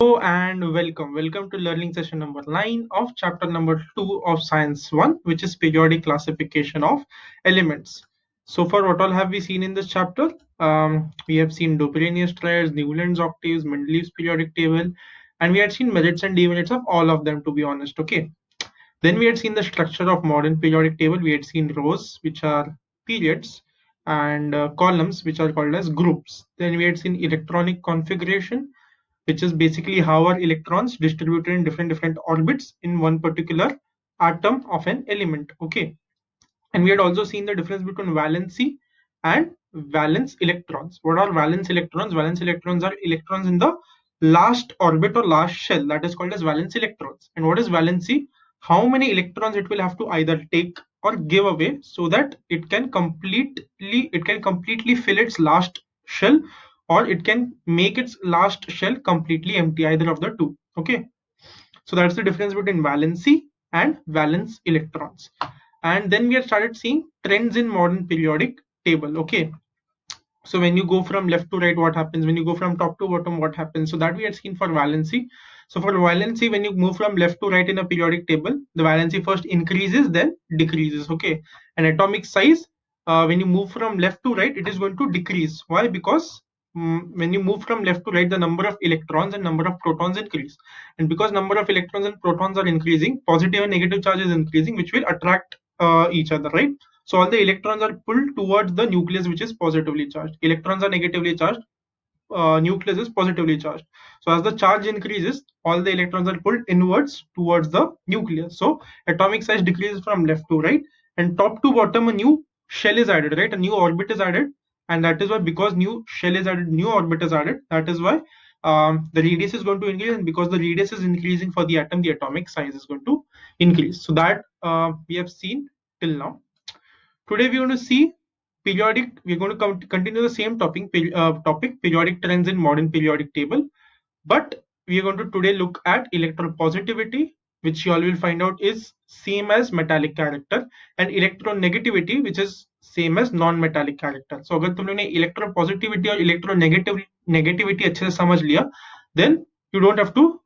Hello and welcome. Welcome to learning session number 9 of chapter number 2 of Science 1, which is periodic classification of elements. So far, what all have we seen in this chapter? We have seen Dobrynius triads, Newland's octaves, Mendeleev's periodic table, and we had seen merits and demerits of all of them, to be honest. Okay. Then we had seen the structure of modern periodic table. We had seen rows, which are periods, and columns, which are called as groups. Then we had seen electronic configuration, which is basically how are electrons distributed in different orbits in one particular atom of an element. Okay. And we had also seen the difference between valency and valence electrons. What are valence electrons? Valence electrons are electrons in the last orbit or last shell, that is called as valence electrons. And what is valency? How many electrons it will have to either take or give away so that it can completely fill its last shell, or it can make its last shell completely empty, either of the two. Okay. So that's the difference between valency and valence electrons. And then we have started seeing trends in modern periodic table. Okay. So when you go from left to right, what happens? When you go from top to bottom, what happens? So that we had seen for valency. So for valency, when you move from left to right in a periodic table, the valency first increases, then decreases. Okay. And atomic size, when you move from left to right, it is going to decrease. Why? Because when you move from left to right, the number of electrons and number of protons increase. And because number of electrons and protons are increasing, positive and negative charge is increasing, which will attract each other, right? So all the electrons are pulled towards the nucleus, which is positively charged. Electrons are negatively charged. Nucleus is positively charged. So as the charge increases, all the electrons are pulled inwards towards the nucleus. So atomic size decreases from left to right, and top to bottom a new shell is added, right? A new orbit is added, and that is why, because new shell is added, new orbit is added. That is why the radius is going to increase, and because the radius is increasing for the atom, the atomic size is going to increase. So that we have seen till now. Today we're going to see periodic. We're going to continue the same topic periodic trends in modern periodic table. But we are going to today look at electropositivity, which you all will find out is same as metallic character, and electronegativity, which is same as non-metallic character. So अगर तुम लोगों ने electropositivity और electronegativity अच्छे से समझ लिया, then you don't have to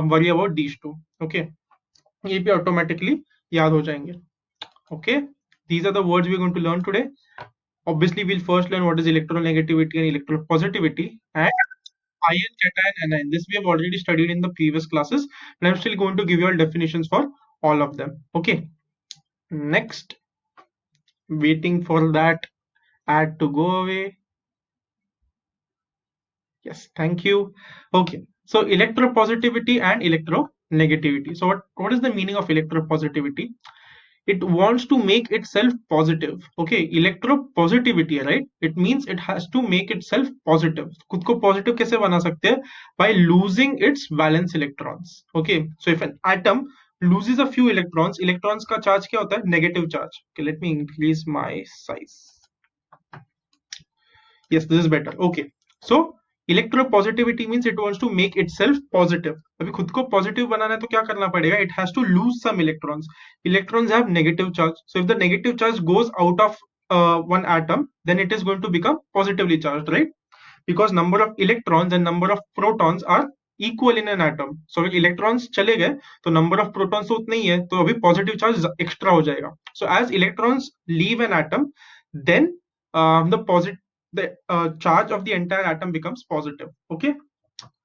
worry about these two. Okay, ये भी automatically याद हो जाएंगे. Okay, these are the words we're going to learn today. Obviously, we'll first learn what is electronegativity and electropositivity, and ion, cation, anion. This we have already studied in the previous classes, and I'm still going to give you all definitions for all of them. Okay. Next, waiting for that ad to go away. Yes, thank you. Okay, so electropositivity and electronegativity. So what is the meaning of electropositivity? It wants to make itself positive. Okay, electropositivity, right? It means it has to make itself positive. खुद को positive कैसे बना सकते हैं? By losing its valence electrons. Okay, so if an atom loses a few electrons, electrons का charge क्या होता है? Negative charge. Okay, let me increase my size. Yes, this is better. Okay, so electropositivity means it wants to make itself positive. अभी खुद को positive बनाना है तो क्या करना पड़ेगा? It has to lose some electrons. Electrons have negative charge. So if the negative charge goes out of one atom, then it is going to become positively charged, right? Because number of electrons and number of protons are equal in an atom. So if electrons चले गए तो number of protons तो उतना ही है, तो अभी positive charge extra हो जाएगा. So as electrons leave an atom, then the charge of the entire atom becomes positive. Okay,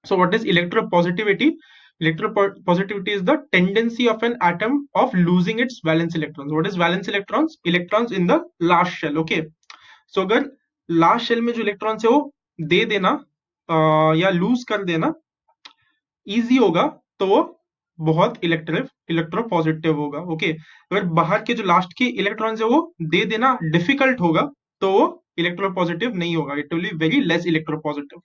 so what is electropositivity? Electropositivity is the tendency of an atom of losing its valence electrons. What is valence electrons? Electrons in the last shell. Okay, so अगर last shell में जो electrons है वो दे देना या lose कर देना easy होगा, तो वो बहुत इलेक्ट्रोपॉजिटिव होगा. ओके, अगर बाहर के जो लास्ट के इलेक्ट्रॉन्स है वो दे देना डिफिकल्ट होगा, तो वो electropositive नहीं होगा. It will be very less electropositive.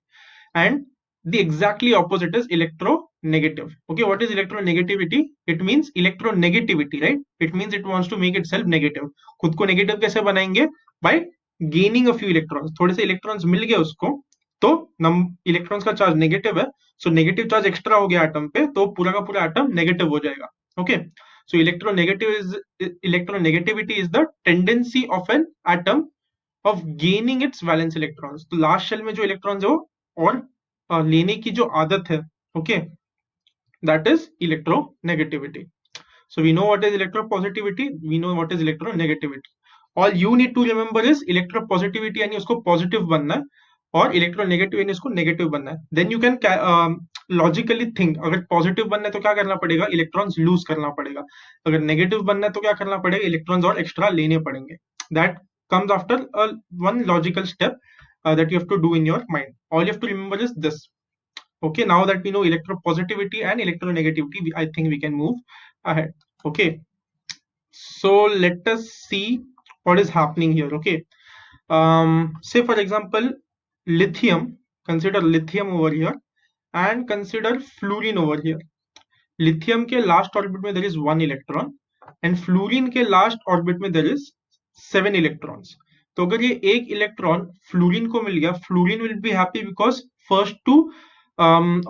And the exactly opposite is electronegative. Okay, what is electronegativity? It means electronegativity, right? It means it wants to make itself negative. खुद को negative कैसे बनाएंगे? By gaining a few electrons. थोड़े से electrons मिल गए उसको, तो electrons का चार्ज नेगेटिव है, सो नेगेटिव चार्ज एक्स्ट्रा हो गया एटम पे, तो पूरा का पूरा एटम नेगेटिव हो जाएगा. Okay, so electronegativity is the tendency of an atom of gaining its valence electrons. तो लास्ट शेल में जो इलेक्ट्रॉन्स है वो और लेने की जो आदत है Okay, that is electronegativity. So we know what is electropositivity, we know what is electronegativity. All you need to remember is electropositivity यानी उसको positive बनना है, और electronegative यानी उसको negative बनना है. Then you can logically think, अगर positive बनना है तो क्या करना पड़ेगा, electrons lose करना पड़ेगा. अगर negative बनना है तो क्या करना पड़ेगा, electrons और extra लेने पड़ेंगे. That comes after one logical step that you have to do in your mind. All you have to remember is this. Okay, now that we know electropositivity and electronegativity, I think we can move ahead. Okay, so let us see what is happening here. Okay, say for example lithium, consider lithium over here and consider fluorine over here. Lithium के last orbit में there is 1 electron and fluorine के last orbit में there is 7 electrons. तो अगर ये एक electron fluorine को मिल गया, fluorine will be happy because first two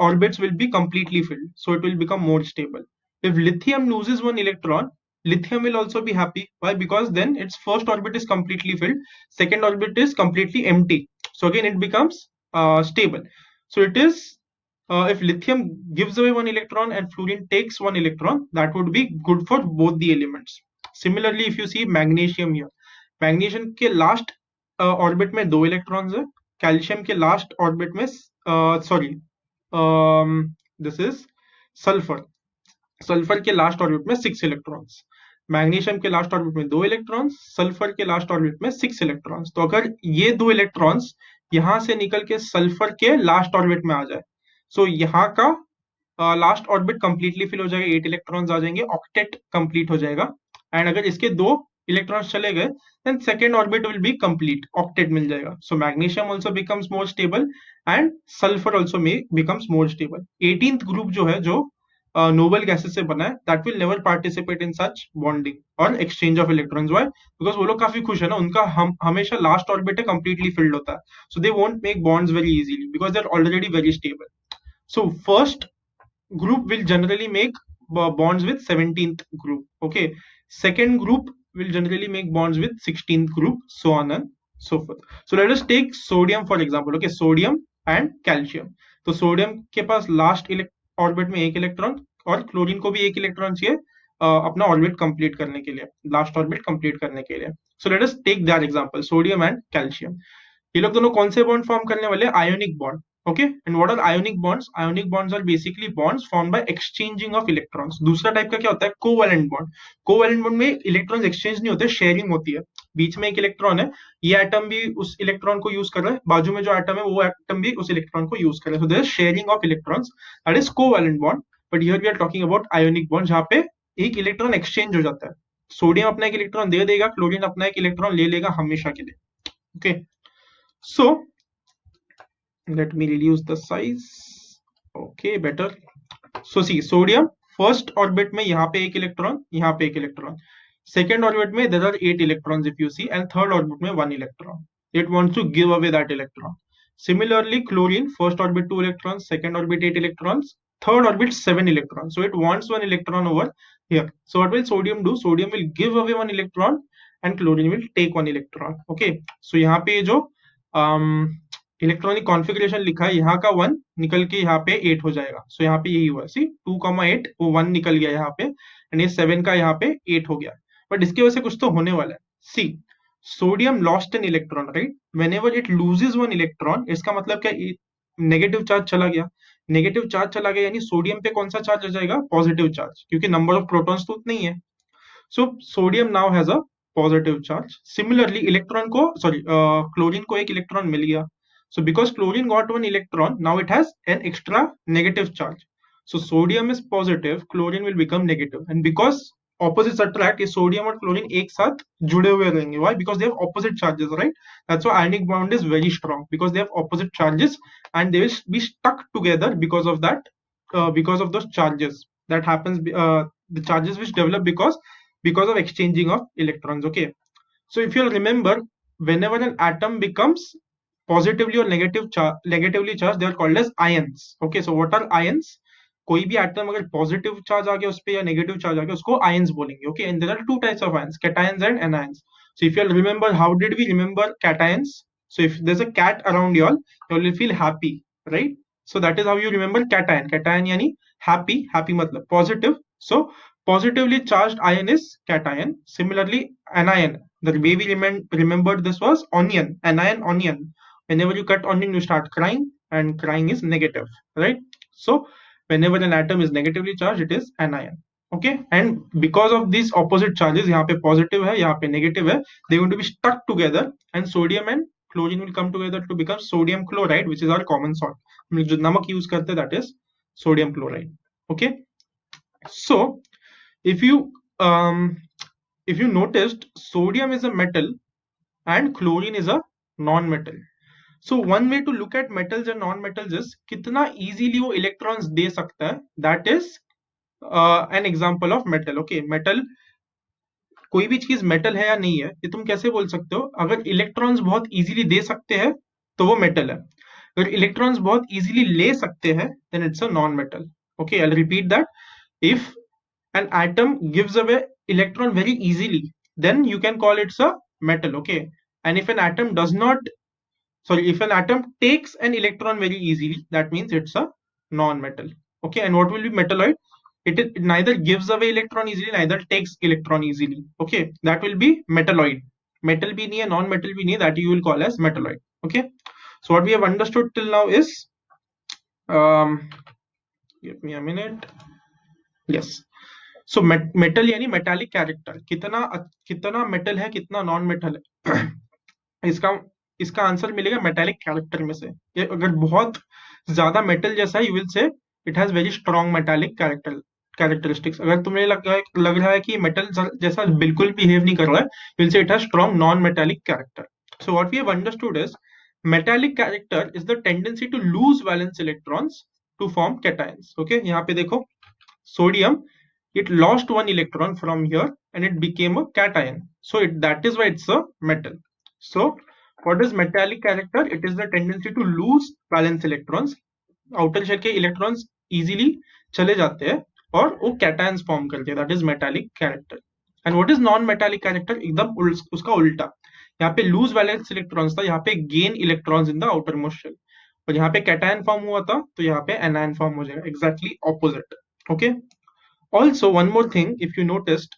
orbits will be completely filled, so it will become more stable. If lithium loses 1 electron, lithium will also be happy. Why? Because then its first orbit is completely filled, second orbit is completely empty, so again it becomes stable. So it is, if lithium gives away 1 electron and fluorine takes 1 electron, that would be good for both the elements. Similarly, if you see magnesium here, magnesium के last orbit में 2 electrons है, calcium के last orbit में sorry this is sulphur, sulphur के last orbit में 6 electrons, magnesium के last orbit में 2 electrons, sulphur के लास्ट ऑर्बिट में 6 इलेक्ट्रॉन्स. तो अगर ये 2 इलेक्ट्रॉन्स यहां से निकल के सल्फर के लास्ट ऑर्बिट में आ जाए, सो यहाँ का लास्ट ऑर्बिट कंप्लीटली फिल हो जाएगा, 8 इलेक्ट्रॉन्स आ जाएंगे, ऑक्टेट कंप्लीट हो जाएगा. एंड अगर इसके 2 इलेक्ट्रॉन्स चले गए then second orbit will be complete, octet मिल जाएगा. So magnesium also becomes more stable and sulfur also may becomes more stable. 18th group जो है, जो नोबल गैसेस से बना है, that will never participate in such bonding or exchange of electrons. Why? Because वो लोग काफी खुश है ना, उनका हमेशा लास्ट ऑर्बिट है completely filled होता है, so they won't make bonds very easily because they're already very stable. So first group will generally make bonds with 17th group. Okay, second group will generally make bonds with 16th group, so on and so forth. So let us take sodium for example. Okay, sodium and calcium. तो sodium के पास last orbit में 1 electron, और chlorine को भी 1 electron चाहिए अपना orbit complete करने के लिए, लास्ट ऑर्बिट कंप्लीट करने के लिए. So let us take that example, sodium and calcium. ये लोग दोनों कौन से बॉन्ड फॉर्म करने वाले, ionic bond. Okay, and what are ionic bonds? Ionic bonds are basically bonds formed by exchanging of electrons. दूसरा टाइप का क्या होता है, कोवैलेंट बॉन्ड. कोवैलेंट बॉन्ड में इलेक्ट्रॉन्स एक्सचेंज नहीं होते, शेयरिंग होती है. बीच में एक इलेक्ट्रॉन है, ये एटम भी उस इलेक्ट्रॉन को यूज कर रहा है, बाजू में जो एटम है वो एटम भी उस इलेक्ट्रॉन को यूज कर रहा है. So there is sharing of electrons, that is covalent bond. But here we are talking about ionic bond, जहां पे एक इलेक्ट्रॉन एक्सचेंज हो जाता है. सोडियम अपना एक इलेक्ट्रॉन दे देगा, क्लोरीन अपना एक इलेक्ट्रॉन ले लेगा हमेशा के लिए. Okay, so let me reduce the size. Okay, better. So see, sodium first orbit में यहाँ पे 1 इलेक्ट्रॉन, यहाँ पे 1 इलेक्ट्रॉन, second orbit में there are 8 electrons if you see, and third orbit में 1 electron. It wants to give away that electron. Similarly, chlorine first orbit 2 electrons, second orbit 8 electrons, third orbit 7 electrons. So it wants 1 electron over here. So what will sodium do? Sodium will give away 1 electron and chlorine will take 1 electron. Okay, so यहाँ पे जो electronic configuration लिखा है, यहाँ का 1 निकल के यहाँ पे 8 हो जाएगा. सो यहाँ पे यही हुआ, सी 2,8 वो 1 निकल गया यहाँ पे, एंड ये 7 का यहाँ पे 8 हो गया. बट इसकी वजह से कुछ तो होने वाला है. See sodium lost an electron, right. Whenever it loses 1 electron, इसका मतलब क्या, नेगेटिव चार्ज चला गया. नेगेटिव चार्ज चला गया यानी सोडियम पे कौन सा चार्ज आ जाएगा, पॉजिटिव चार्ज, क्योंकि नंबर ऑफ प्रोटॉन्स तो उतने ही है. So sodium now has a positive charge. Similarly electron को, सॉरी क्लोरीन को 1 इलेक्ट्रॉन मिल गया. So because chlorine got 1 electron, now it has an extra negative charge. So sodium is positive, chlorine will become negative. And because opposites attract, ये sodium और chlorine एक साथ जुड़े हुए रहेंगे. Why? Because they have opposite charges, right? That's why ionic bond is very strong, because they have opposite charges and they will be stuck together because of that, because of those charges that happens, the charges which develop because of exchanging of electrons. Okay. So if you'll remember, whenever an atom becomes positively or negatively charged, they are called as ions. Okay, so what are ions? कोई भी atom अगर positive charge आ गया उस पे या negative charge आ गया, उसको ions बोलेंगे. Okay, and there are two types of ions, cations and anions. So if you remember, how did we remember cations? So if there's a cat around you all will feel happy, right? So that is how you remember cation. Cation yani happy, happy matlab positive. So positively charged ion is cation. Similarly, anion, the way we remembered this was onion, anion, onion. Whenever you cut onion, you start crying, and crying is negative, right? So whenever an atom is negatively charged, it is anion. Okay, and because of these opposite charges, यहाँ पे positive है, यहाँ पे negative है, they're going to be stuck together, and sodium and chlorine will come together to become sodium chloride, which is our common salt. हम लोग जो नमक यूज करते हैं, that is sodium chloride. Okay, so if you um if you noticed, sodium is a metal and chlorine is a non-metal. So one way to look at metals and non-metals is कितना easily वो electrons दे सकता है. That is an example of metal. Okay, metal, कोई भी चीज metal है या नहीं है, ये तुम कैसे बोल सकते हो? अगर इलेक्ट्रॉन्स बहुत इजीली दे सकते हैं तो वो मेटल है, अगर इलेक्ट्रॉन्स बहुत इजीली ले सकते हैं then it's a non metal. Okay, I will repeat that. If an atom gives away electron very easily, then you can call it's a metal. Okay, and if an atom does not, sorry, if an atom takes an electron very easily, that means it's a non-metal. Okay, and what will be metalloid? It neither gives away electron easily, neither takes electron easily. Okay, that will be metalloid. Metal bhi nahi hai, non-metal bhi nahi hai, that you will call as metalloid. Okay, so what we have understood till now is, give me a minute. Yes, so metal यानी metallic character, कितना कितना metal है, कितना non metal है. इसका इसका answer मिलेगा metallic character में से. ये अगर बहुत ज्यादा मेटल जैसा है, you will say it has very strong metallic characteristics. अगर तुम्हें लग रहा है कि मेटल जैसा बिल्कुल बिहेव नहीं कर रहा है, you will say it has strong non metallic character. So what we have understood is metallic character is the tendency to lose valence electrons to form cations. Okay, यहाँ पे देखो, sodium, it lost one electron from here and it became a cation, so that is why it's a metal. So what is metallic character? It is the tendency to lose valence electrons. outer shell के electrons easily चले जाते हैं और वो cations form करते हैं, that is metallic character. and what is non metallic character? एकदम उसका उल्टा. यहाँ पे lose valence electrons था, यहाँ पे gain electrons in the outermost shell, और यहाँ पे cation form हुआ था तो यहाँ पे anion form हो जाएगा, exactly opposite. okay, also one more thing, if you noticed,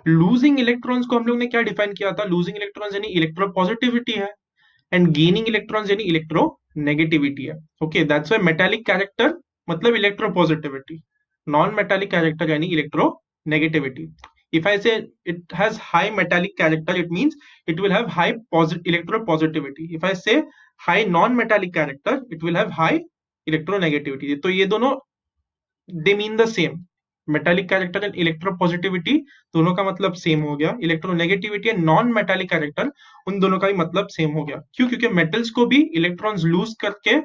losing electrons को हम लोग ने क्या डिफाइन किया था? losing electrons यानी इलेक्ट्रोपॉजिटिविटी है, and gaining electrons यानी इलेक्ट्रोनेगेटिविटी है. okay, that's why metallic character मतलब इलेक्ट्रोपॉजिटिविटी, non metallic character यानी electronegativity. if I say it has high metallic character, it means it will have high electropositivity. if I say high non metallic character, it will have high electronegativity. तो ये दोनों they mean the same. Metallic character and electropositivity दोनों का मतलब same हो गया. Electronegativity and non metallic character, उन दोनों का भी मतलब सेम हो गया. क्यों? क्योंकि मेटल्स को भी इलेक्ट्रॉन्स लूज करके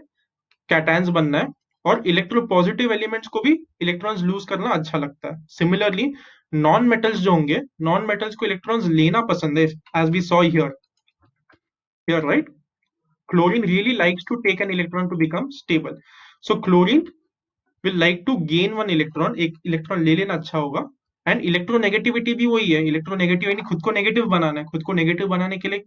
कैटायंस बनना है, और इलेक्ट्रोपॉजिटिव एलिमेंट्स को भी इलेक्ट्रॉन्स लूज करना अच्छा लगता है. सिमिलरली नॉन मेटल्स जो होंगे, नॉन मेटल्स को इलेक्ट्रॉन्स लेना पसंद है, as we saw here right. chlorine really likes to take an electron to become stable. So chlorine will like to gain one electron, एक इलेक्ट्रॉन ले लेना अच्छा होगा. एंड इलेक्ट्रोनेगेटिविटी भी वही है, इलेक्ट्रोनेगेटिव यानी खुद को नेगेटिव बनाना है, खुद को नेगेटिव बनाने के लिए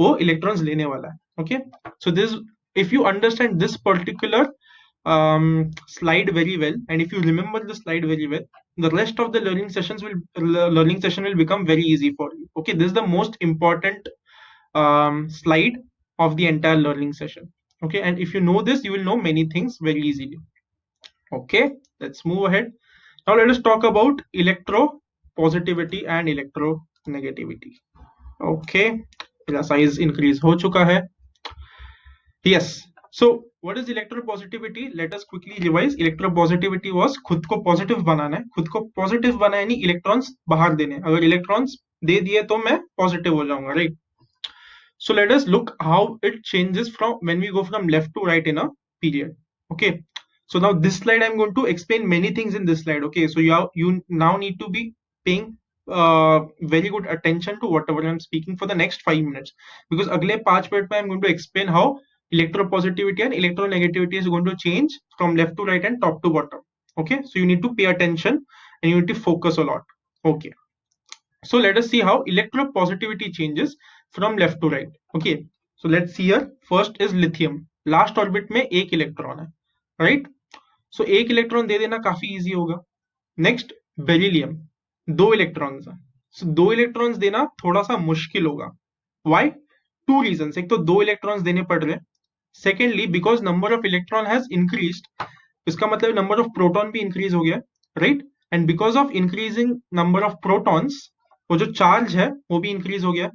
वो इलेक्ट्रॉन्स लेने वाला है. Okay, so this, if you understand this particular slide very well, and if you remember the slide very well, the rest of the learning session will become very easy for you. Okay, this is the most important slide of the entire learning session. Okay, and if you know this, you will know many things very easily. Okay, let's move ahead. Now let us talk about electropositivity and electronegativity. Okay, मेरा size increase हो चुका है. Yes, so what is electropositivity? Let us quickly revise. Electropositivity was खुद को positive बनाना है, खुद को positive बनाना यानी electrons बाहर देने. अगर electrons दे दिए तो मैं positive हो जाऊंगा, right? So let us look how it changes from when we go from left to right in a period. Okay, so now this slide I'm going to explain many things in this slide. Okay, so you now need to be paying very good attention to whatever I'm speaking for the next 5 minutes, because अगले 5 minute में I'm going to explain how electropositivity and electronegativity is going to change from left to right and top to bottom. Okay, so you need to pay attention and you need to focus a lot. Okay, so let us see how electropositivity changes from left to right. Okay, so let's see here. First is lithium. Last orbit में एक electron है. Right. सो एक electron दे देना काफी easy होगा। Next beryllium, 2 electrons है, सो 2 electrons देना थोड़ा सा मुश्किल होगा। वाई? 2 रीजन, एक तो 2 इलेक्ट्रॉन्स देने पड़ रहे हैं, secondly because number of electron has increased, इसका मतलब नंबर ऑफ प्रोटॉन भी इंक्रीज हो गया, right. And because of increasing number of protons, वो जो चार्ज है वो भी इंक्रीज हो गया,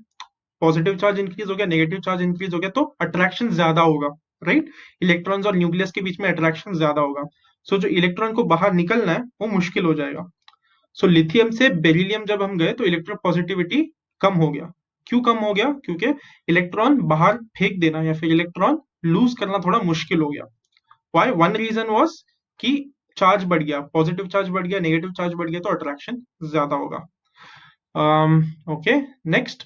पॉजिटिव चार्ज इंक्रीज हो गया, नेगेटिव चार्ज इंक्रीज हो गया, तो अट्रैक्शन ज्यादा होगा, राइट। इलेक्ट्रॉन्स और न्यूक्लियस के बीच में अट्रैक्शन ज्यादा होगा, सो जो इलेक्ट्रॉन को बाहर निकलना है वो मुश्किल हो जाएगा। सो लिथियम से बेरिलियम जब हम गए तो इलेक्ट्रोपॉजिटिविटी कम हो गया। क्यों कम हो गया? क्योंकि इलेक्ट्रॉन बाहर फेंक देना या फिर इलेक्ट्रॉन लूज करना थोड़ा मुश्किल हो गया। वाई? वन रीजन वॉज कि चार्ज बढ़ गया, पॉजिटिव चार्ज बढ़ गया, नेगेटिव चार्ज बढ़ गया, तो अट्रैक्शन ज्यादा होगा। ओके, नेक्स्ट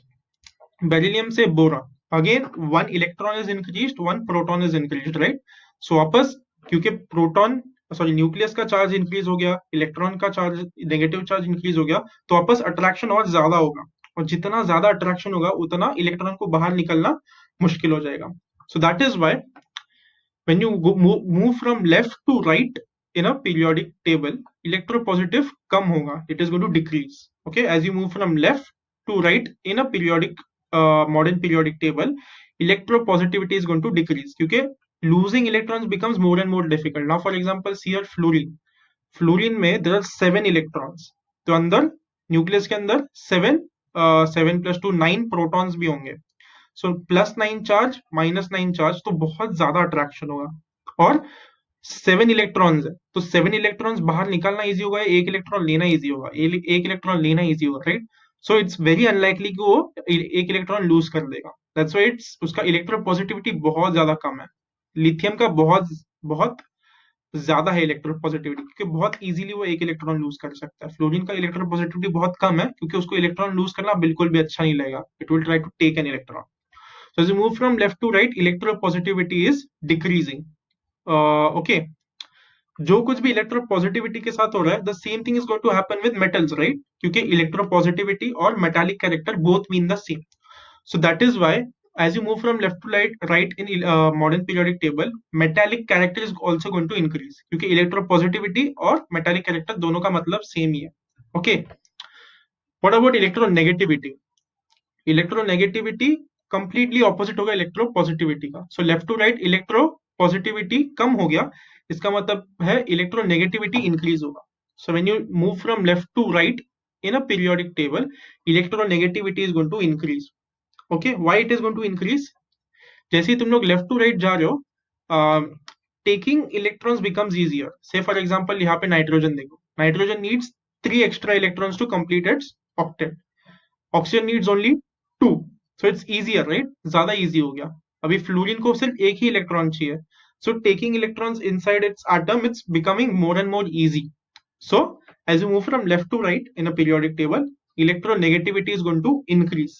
बेरिलियम से boron, again 1 electron is increased, 1 proton is increased, right. So वापस क्योंकि प्रोटॉन सॉरी न्यूक्लियस का चार्ज इंक्रीज हो गया, इलेक्ट्रॉन का चार्ज नेगेटिव चार्ज इंक्रीज हो गया, तो वापस अट्रैक्शन और ज्यादा होगा, और जितना ज्यादा अट्रैक्शन होगा उतना इलेक्ट्रॉन को बाहर निकलना मुश्किल हो जाएगा। So that is why when you move from left to right in a periodic table, electropositive कम होगा, it is going to decrease. Okay, as you move from left to right in a periodic modern periodic table, electropositivity is going to decrease क्योंकि losing electrons becomes more and more difficult. Now for example see here fluorine, fluorine में there are 7 electrons, तो अंदर nucleus के अंदर 7 + 2 9 protons भी होंगे। सो +9 charge -9 charge, तो बहुत ज्यादा अट्रैक्शन होगा। और 7 इलेक्ट्रॉन्स है, तो 7 इलेक्ट्रॉन्स बाहर निकालना इजी होगा, एक इलेक्ट्रॉन लेना इजी होगा, एक इलेक्ट्रॉन लेना इजी होगा, right. So it's very unlikely कि वो एक इलेक्ट्रॉन लूज कर देगा, दैट्स व्हाई इट्स उसका इलेक्ट्रोपॉजिटिविटी बहुत ज्यादा कम है। लिथियम का बहुत बहुत ज्यादा है इलेक्ट्रोपॉजिटिविटी, क्योंकि बहुत इजीली वो एक इलेक्ट्रॉन लूज कर सकता है। फ्लोरीन का इलेक्ट्रोपॉजिटिविटी बहुत कम है क्योंकि उसको इलेक्ट्रॉन लूज करना बिल्कुल भी अच्छा नहीं लगेगा, it will try to take an electron. So as you move from left to right, electropositivity is decreasing. Okay. जो कुछ भी इलेक्ट्रोपॉजिटिविटी के साथ हो रहा है, the same thing is going to happen with metals, right, क्योंकि इलेक्ट्रोपॉजिटिविटी और metallic character both mean the same. So that is why as you move from left to right in modern periodic table, metallic character is also going to increase, क्योंकि electropositivity और metallic character दोनों का मतलब same ही है। Okay, what about electronegativity? Electronegativity completely opposite होगा electropositivity का। So left to right electropositivity कम हो गया, इसका मतलब है इलेक्ट्रोनेगेटिविटी इंक्रीज होगा। So when you move from left to right in a periodic table, electronegativity is going to increase. Okay, why it is going to increase? जैसे ही तुम लोग लेफ्ट टू राइट जा रहे हो, टेकिंग इलेक्ट्रॉन्स बिकम्स इजियर। से for example यहाँ पे नाइट्रोजन देखो, nitrogen needs 3 extra electrons to complete its octet, oxygen needs only 2, so it's easier, right, ज्यादा इजी हो गया। अभी फ्लोरीन को सिर्फ एक ही इलेक्ट्रॉन चाहिए, so taking electrons inside it's atom, it's becoming more and more easy. So as you move from left to right in a periodic table, electronegativity is going to increase.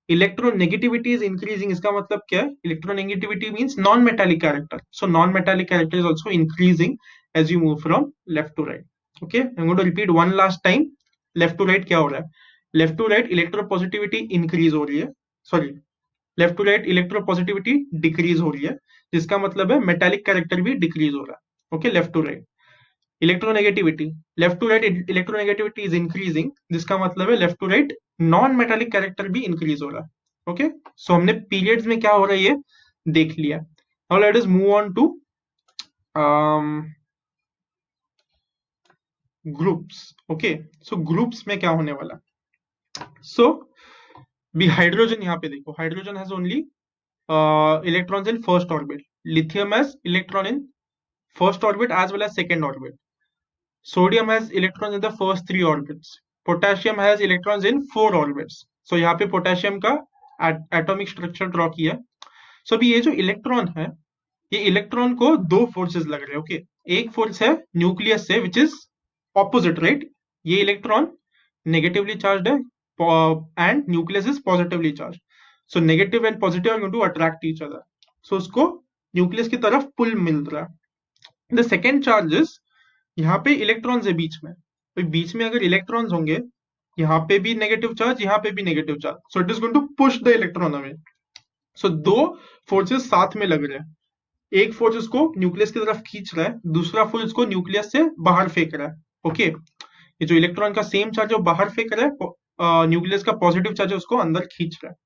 Electronegativity is increasing, इसका मतलब क्या है? Electronegativity means non-metallic character, so non-metallic character is also increasing as you move from left to right. Okay, I'm going to repeat one last time, left to right क्या हो रहा है? Left to right electropositivity increase हो रही है, sorry, left to right electropositivity decrease हो रही है, जिसका मतलब है मेटालिक कैरेक्टर भी डिक्रीज हो रहा है। Okay, left to right electronegativity, left to right electronegativity is increasing, जिसका मतलब है left to right non metallic character भी इंक्रीज हो रहा है। ओके, सो हमने पीरियड्स में क्या हो रहा है ये देख लिया। Now let us move on two groups. Okay, so groups में क्या होने वाला? सो भी हाइड्रोजन, यहाँ पे देखो, hydrogen has only electrons in first orbit. Lithium has electron in first orbit as well as second orbit. Sodium has electrons in the first 3 orbits. Potassium has electrons in 4 orbits. So यहाँ पे potassium का atomic structure draw किया। सो अभी ये जो electron है, ये electron को दो फोर्सेस लग रहे हैं। ओके, एक फोर्स है न्यूक्लियस से विच इज ऑपोजिट, राइट, ये इलेक्ट्रॉन नेगेटिवली चार्ज्ड है and nucleus is positively charge, so negative and positive are going to attract each other, so उसको न्यूक्लियस की तरफ पुल मिल रहा है। द सेकेंड चार्ज इज, यहाँ पे इलेक्ट्रॉन्स है बीच में, तो बीच में अगर इलेक्ट्रॉन्स होंगे, यहाँ पे भी नेगेटिव चार्ज, यहाँ पे भी negative charge, so it is going to push the electron away. So दो फोर्सेस साथ में लग रहे हैं, एक फोर्स उसको न्यूक्लियस की तरफ खींच रहा है, दूसरा फोर्स उसको न्यूक्लियस से बाहर फेंक रहा है। ओके, ये जो इलेक्ट्रॉन का सेम चार्ज है वो बाहर फेंक रहा है, न्यूक्लियस का पॉजिटिव चार्ज है उसको अंदर खींच रहा है।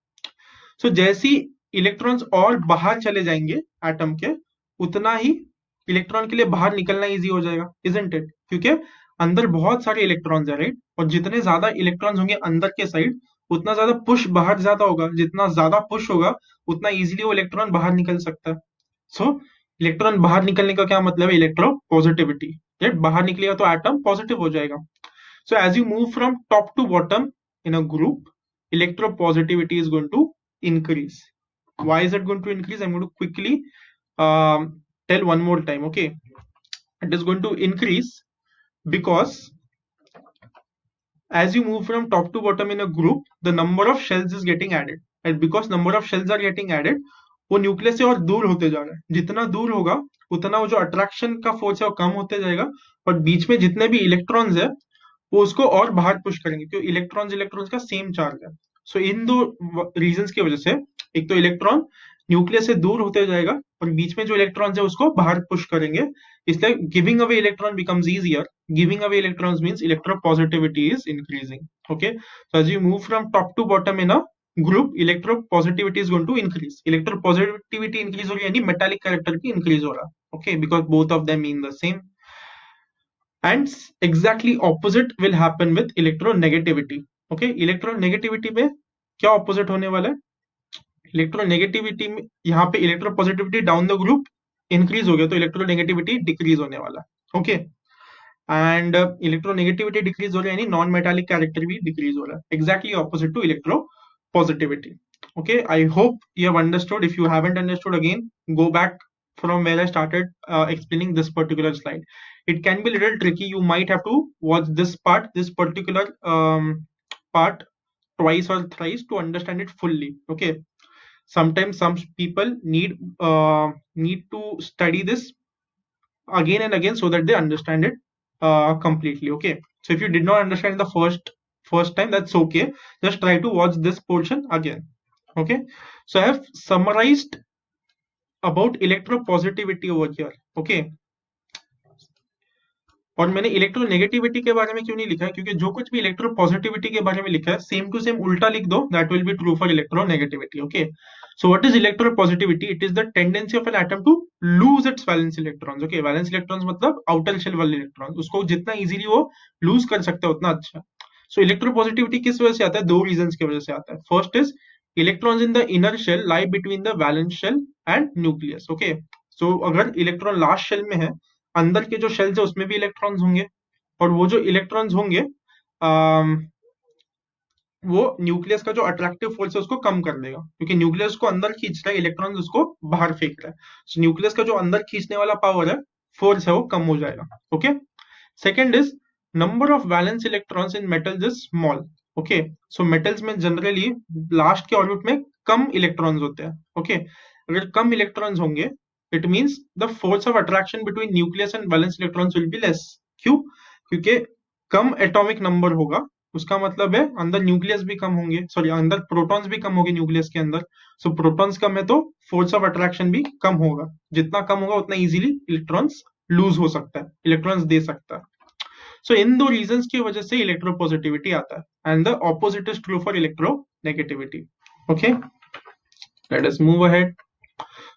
सो जैसे ही इलेक्ट्रॉन्स और बाहर चले जाएंगे एटम के, उतना ही इलेक्ट्रॉन के लिए बाहर निकलना इजी हो जाएगा, इजंट इट? क्योंकि अंदर बहुत सारे इलेक्ट्रॉन्स है, राइट? और जितने ज्यादा इलेक्ट्रॉन्स होंगे अंदर के साइड, उतना ज्यादा पुश बाहर ज्यादा होगा, जितना ज्यादा पुश होगा उतना इजीली वो इलेक्ट्रॉन बाहर निकल सकता है। सो इलेक्ट्रॉन बाहर निकलने का क्या मतलब है? Electro positivity, right? बाहर निकलेगा तो एटम पॉजिटिव हो जाएगा। So as you move from top to bottom in a group, electropositivity is going to increase. Why is it going to increase? I'm going to quickly tell one more time. Okay, it is going to increase because as you move from top to bottom in a group, the number of shells is getting added, and because number of shells are getting added, वो nucleus से और दूर होते जा रहा है। जितना दूर होगा उतना वो जो अट्रैक्शन का फोर्स है वो कम होते जाएगा, और बीच में जितने भी इलेक्ट्रॉन्स है वो उसको और बाहर पुश करेंगे, क्योंकि इलेक्ट्रॉन्स इलेक्ट्रॉन्स का सेम चार्ज है। सो इन दो रीजंस की वजह से, एक तो इलेक्ट्रॉन न्यूक्लियस से दूर होते जाएगा और बीच में जो इलेक्ट्रॉन्स है उसको बाहर पुश करेंगे, इसलिए giving away electron becomes easier. Giving away electrons means electropositivity is increasing. Okay, so as you move from top to bottom in a group, electropositivity is going to increase. Electropositivity increase हो रही है यानी metallic character की increase हो रहा है. Okay, because both of them mean the same. And exactly opposite will happen with electronegativity. Okay, electronegativity में क्या opposite होने वाला है? इलेक्ट्रोनेगेटिविटी में यहाँ पे electropositivity down the group increase हो गया, तो इलेक्ट्रोनेगेटिविटी डिक्रीज होने वाला है। ओके, एंड इलेक्ट्रोनेगेटिविटी डिक्रीज हो रहा है यानी नॉन मेटालिक कैरेक्टर भी डिक्रीज हो रहा है, exactly opposite to electropositivity. Okay, I hope you have understood. If you haven't understood, again go back from where I started explaining this particular slide. It can be a little tricky. You might have to watch this particular part twice or thrice to understand it fully. Okay, sometimes some people need to study this again and again so that they understand it completely. Okay, so if you did not understand the first time, that's okay. Just try to watch this portion again. Okay, so I have summarized about electropositivity over here. Okay, और मैंने electronegativity के बारे में क्यों नहीं लिखा है? क्योंकि जो कुछ भी इलेक्ट्रोपॉजिटिविटी के बारे में लिखा है सेम टू सेम उल्टा लिख दो, that will be true for electronegativity. Okay, so what is electropositivity? It is the tendency of an atom to lose its valence electrons. Okay, valence electrons मतलब आउटर शेल वाले electrons, उसको जितना easily वो loose कर सकता है उतना अच्छा. सो इलेक्ट्रोपॉजिटिविटी किस वजह से आता है? दो रीजन की वजह से आता है. First is electrons in the inner shell lie between the valence shell and nucleus. Okay, so अगर इलेक्ट्रॉन लास्ट शेल में है, अंदर के जो शेल्स है उसमें भी इलेक्ट्रॉन्स होंगे, और वो जो इलेक्ट्रॉन्स होंगे वो न्यूक्लियस का जो अट्रैक्टिव फोर्स है उसको कम कर देगा, क्योंकि न्यूक्लियस को अंदर खींच रहा है, इलेक्ट्रॉन्स उसको बाहर फेंक रहा है. सो न्यूक्लियस का जो अंदर खींचने वाला पावर है, फोर्स है, वो कम हो जाएगा. Okay, second is number of valence electrons in metals is small. Okay, so metals में जनरली लास्ट के ऑर्बिट में कम इलेक्ट्रॉन्स होते हैं. ओके, अगर कम इलेक्ट्रॉन्स होंगे, it means the force of attraction between nucleus and valence electrons will be less. क्यों? क्योंकि कम atomic number होगा, उसका मतलब है अंदर न्यूक्लियस भी कम होंगे, सॉरी अंदर प्रोटॉन्स भी कम होंगे न्यूक्लियस के अंदर. सो प्रोटॉन्स कम है तो फोर्स ऑफ अट्रैक्शन भी कम होगा, जितना कम होगा उतना इजीली इलेक्ट्रॉन्स लूज हो सकता है, इलेक्ट्रॉन्स दे सकता है. सो इन दो रीजंस की वजह से इलेक्ट्रोपॉजिटिविटी आता है, and the opposite is true for electronegativity. Okay, let us move ahead.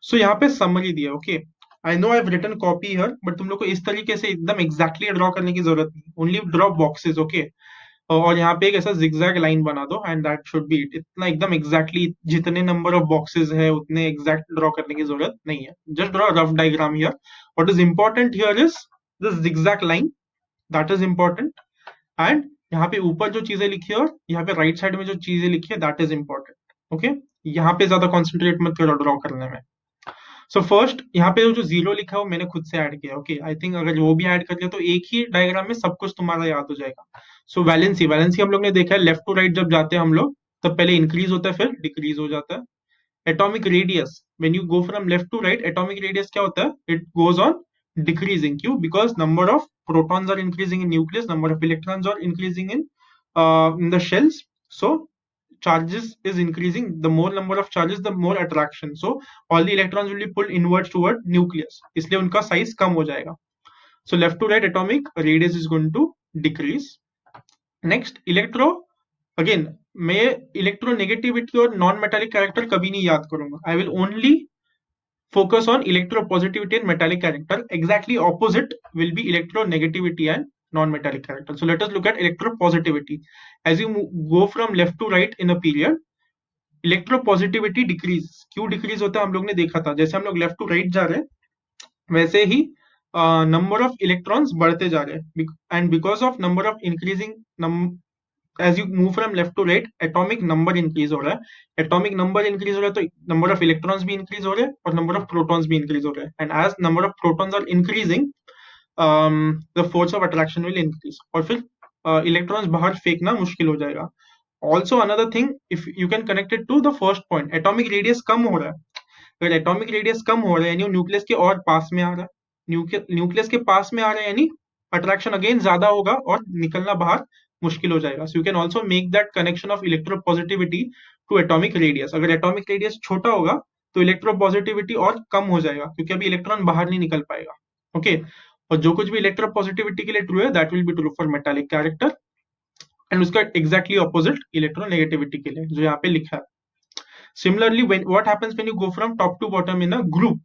So यहाँ पे समरी दिया. Okay, I know I have written copy here, but तुम लोग को इस तरीके से एकदम एग्जैक्टली ड्रॉ करने की जरूरत नहीं, ओनली ड्रॉ बॉक्सेस. ओके, और यहाँ पे एक ऐसा जिगजैग लाइन बना दो and that should be it. इतना एकदम एग्जैक्टली जितने नंबर ऑफ बॉक्सेस है उतने एग्जैक्ट ड्रॉ करने की जरूरत नहीं है. Just draw rough diagram here. What is important here is this zigzag line, that is important. And यहाँ पे ऊपर जो चीजें लिखी है और यहाँ पे राइट साइड में जो चीजें लिखी है, दैट इज इंपॉर्टेंट. ओके, यहाँ पे ज्यादा कॉन्सेंट्रेट मत करो ड्रॉ करने में. सो फर्स्ट यहाँ पे जो जीरो लिखा है वो मैंने खुद से ऐड किया. ओके, आई थिंक अगर वो भी ऐड कर दिया तो एक ही डायग्राम में सब कुछ तुम्हारा याद हो जाएगा. सो वैलेंसी, वैलेंसी हम लोग ने देखा है लेफ्ट टू राइट जब जाते हैं हम लोग, तब पहले इंक्रीज होता है फिर डिक्रीज हो जाता है. Atomic radius, when you go from left to right, atomic radius क्या होता है? It goes on decreasing. क्यों? Because number of protons are increasing in nucleus, number of electrons are increasing in the shells. So charges is increasing, the more number of charges, the more attraction. So all the electrons will be pulled inwards toward nucleus. इसलिए उनका size कम हो जाएगा. So left to right atomic radius is going to decrease. Next, again मैं electronegativity और non metallic character कभी नहीं याद करूंगा. I will only focus on electropositivity and metallic character. Exactly opposite will be electronegativity and non-metallic character. So let us look at electropositivity. As you go from left to right in a period, electropositivity decrease. क्यों decrease होता है हम लोग ने देखा था. जैसे हम लोग left to right जा रहे हैं वैसे ही number of electrons बढ़ते जा रहे हैं. And because of number of increasing as you move from left to right, atomic number increase हो रहा है. Atomic number increase हो रहा है तो number of electrons भी increase हो रहे हैं और number of protons भी increase हो रहे हैं. And as number of protons are increasing, the force of attraction will increase. और फिर electrons बाहर फेंकना मुश्किल हो जाएगा. Also another thing, if you can connect it to the first point, atomic radius कम हो रहा है. अगर atomic radius कम हो रहा है यानी न्यूक्लियस के और पास में आ रहा है. न्यूक्लियस के पास में आ रहा है यानी अट्रैक्शन अगेन ज्यादा होगा और निकलना बाहर मुश्किल हो जाएगा. So you can also make that connection of electropositivity to atomic radius. अगर एटॉमिक रेडियस छोटा होगा तो इलेक्ट्रोपॉजिटिविटी और कम हो जाएगा क्योंकि अभी इलेक्ट्रॉन बाहर नहीं निकल पाएगा. ओके और जो कुछ भी इलेक्ट्रोपॉजिटिविटी के लिए ट्रू है that will be true for metallic character and उसका एग्जैक्टली ऑपोजिट इलेक्ट्रोनेगेटिविटी के लिए जो यहाँ पे लिखा है. Similarly, what happens when you go from top to bottom in a group?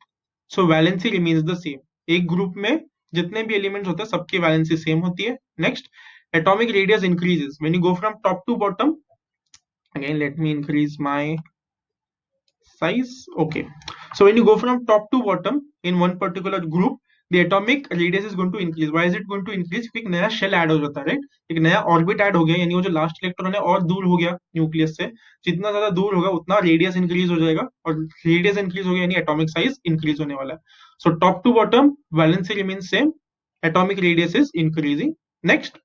So valency remains the same. एक ग्रुप में जितने भी एलिमेंट्स होते हैं सबकी वैलेंसी सेम होती है. Next, atomic radius increases when you go from top to bottom. Again, let me increase my size. Okay, so when you go from top to bottom in one particular group, the atomic radius is going to increase. Why is it going to increase? क्योंकि एक नया shell add हो जाता है, right. एक नया orbit add हो गया यानी वो जो लास्ट इलेक्ट्रॉन है और दूर हो गया न्यूक्लियस से. जितना ज्यादा दूर होगा उतना रेडियस इंक्रीज हो जाएगा और रेडियस इंक्रीज हो गया यानी एटॉमिक साइज इंक्रीज होने वाला है. So top to bottom valency remains same, atomic radius is increasing. Next,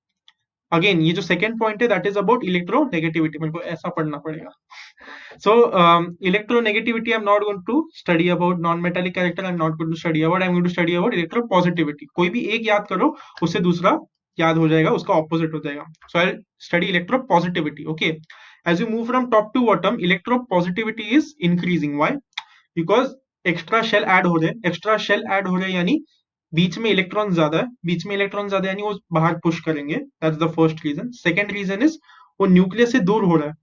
again ये जो सेकंड पॉइंट है दैट इज अबाउट इलेक्ट्रोनेगेटिविटी. मेरे को ऐसा पढ़ना पड़ेगा. So electronegativity I'm not going to study about. Non-metallic character I'm not going to study about. I'm going to study about electropositivity. कोई भी एक याद करो उससे दूसरा याद हो जाएगा, उसका ऑपोजिट हो जाएगा. So I'll study electropositivity. Okay, as you move from top to bottom, electropositivity is increasing. Why? Because extra shell add हो रहे हैं. Extra shell add हो रहे हैं यानी बीच में इलेक्ट्रॉन ज्यादा है. बीच में इलेक्ट्रॉन ज्यादा यानी वो बाहर पुश करेंगे. That's the first reason. Second reason is वो न्यूक्लियस से दूर हो रहा है.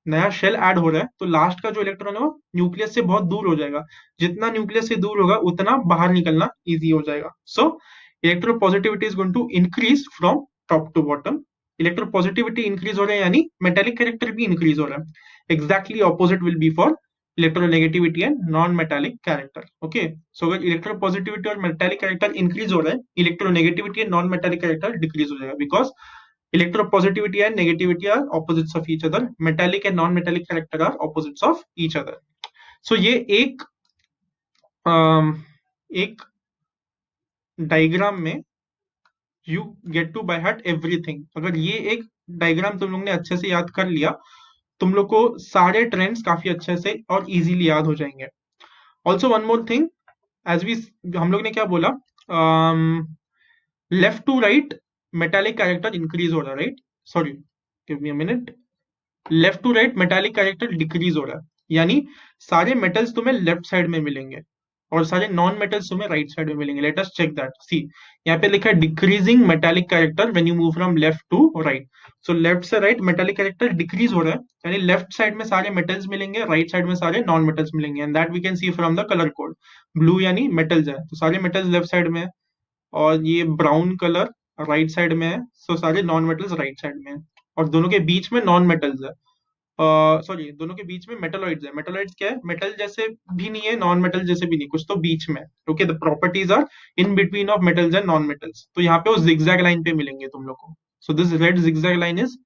नया शेल ऐड हो रहा है तो लास्ट का जो इलेक्ट्रॉन है वो न्यूक्लियस से बहुत दूर हो जाएगा. जितना न्यूक्लियस से दूर होगा उतना बाहर निकलना इजी हो जाएगा. So electropositivity is going to increase from top to bottom. Electropositivity increase हो रहा है यानी मेटेलिक कैरेक्टर भी इंक्रीज हो रहा है. Exactly opposite will be for electronegativity and non metallic character. Okay, so अगर इलेक्ट्रोपॉजिटिविटी और मेटालिक कैरेक्टर इंक्रीज हो रहा है, electronegativity and non metallic character decrease हो जाएगा. Because electropositivity and negativity are opposites of each other. Metallic and non-metallic character are opposites of each other. So ये एक diagram में you get to by heart everything. अगर ये एक diagram तुम लोग ने अच्छे से याद कर लिया तुम लोग को सारे ट्रेंड्स काफी अच्छे से और इजीली याद हो जाएंगे. Also one more thing, as we हम लोग ने क्या बोला, left to right metallic character increase हो रहा है, right. Sorry, give me a minute. Left to right metallic character decrease हो रहा है यानी सारे मेटल्स तुम्हें लेफ्ट साइड में मिलेंगे और सारे नॉन मेटल्स तुम्हें राइट साइड में मिलेंगे. Let us check that. See यहाँ पे लिखा है decreasing metallic character when you move from left to right. So left से राइट मेटालिक कैरेक्टर डिक्रीज हो रहा है यानी लेफ्ट साइड में सारे मेटल्स मिलेंगे, राइट साइड में सारे नॉन मेटल्स मिलेंगे. And that we can see from the colour code. Blue यानी मेटल्स है तो सारे मेटल्स लेफ्ट साइड में है और ये ब्राउन कलर राइट साइड में है सो सारे नॉन मेटल्स राइट साइड में है. और दोनों के बीच में नॉन मेटल्स है, सॉरी दोनों के बीच में मेटलॉइड्स है. मेटलॉइड्स क्या है? मेटल जैसे भी नहीं है, नॉन मेटल जैसे भी नहीं, कुछ तो बीच में. Okay, the properties are in between of metals and non metals. तो यहाँ पे वो जिगजैग लाइन पे मिलेंगे तुम लोग को. So this red zigzag line is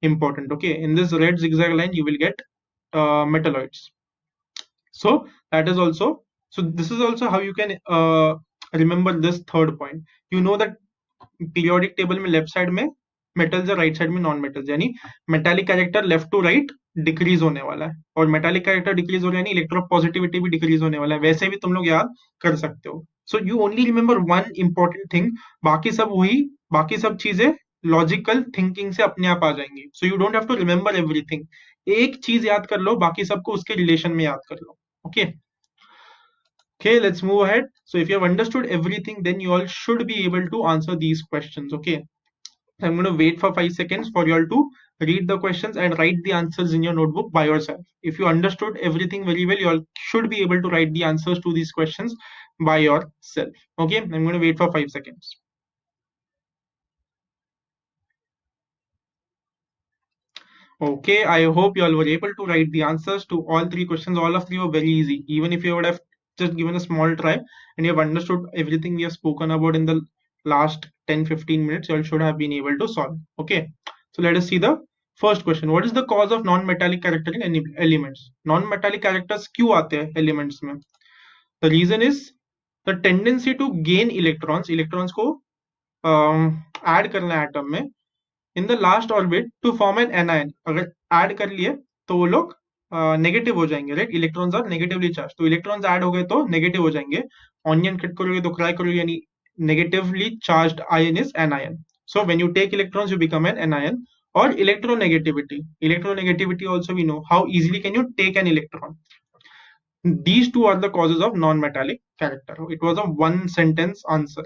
important. Okay, in this red zigzag line you will get metalloids. So that is also, so this is also how you can remember this third point. You know that periodic table में left side में metals है, right side में non metals, यानी metallic character left to right decrease होने वाला है और metallic character decrease हो रहा है यानी इलेक्ट्रोपॉजिटिविटी भी डिक्रीज होने वाला है. वैसे भी तुम लोग याद कर सकते हो. So you only remember one important thing, बाकी सब वही, बाकी सब चीजें लॉजिकल थिंकिंग से अपने आप आ जाएंगी. So you don't have to remember everything. एक चीज याद कर लो, बाकी सबको उसके रिलेशन में याद कर लो. Okay. Okay, let's move ahead. So if you have understood everything, then you all should be able to answer these questions. Okay. I'm going to wait for 5 seconds for you all to read the questions and write the answers in your notebook by yourself. If you understood everything very well, you all should be able to write the answers to these questions by yourself. Okay. I'm going to wait for 5 seconds. Okay, I hope you all were able to write the answers to all three questions. All of three were very easy. Even if you would have just given a small try and you have understood everything we have spoken about in the last 10-15 minutes, you all should have been able to solve. Okay, so let us see the first question. What is the cause of non-metallic character in any elements? Non-metallic characters क्यों आते हैं elements में? The reason is the tendency to gain electrons. Electrons को add करना है atom में in the last orbit to form an anion. अगर add कर लिए तो वो लोग नेगेटिव हो जाएंगे, right? Electrons are negatively charge, तो इलेक्ट्रॉन्स ऐड हो गए तो नेगेटिव हो जाएंगे. ऑनियन कट करोगे तो क्राई करोगे, यानी negatively charged ion is anion. So when you take electrons you become an anion. और electronegativity also we know how easily can you take an electron. These two are the causes of non-metallic character. It was a one sentence answer.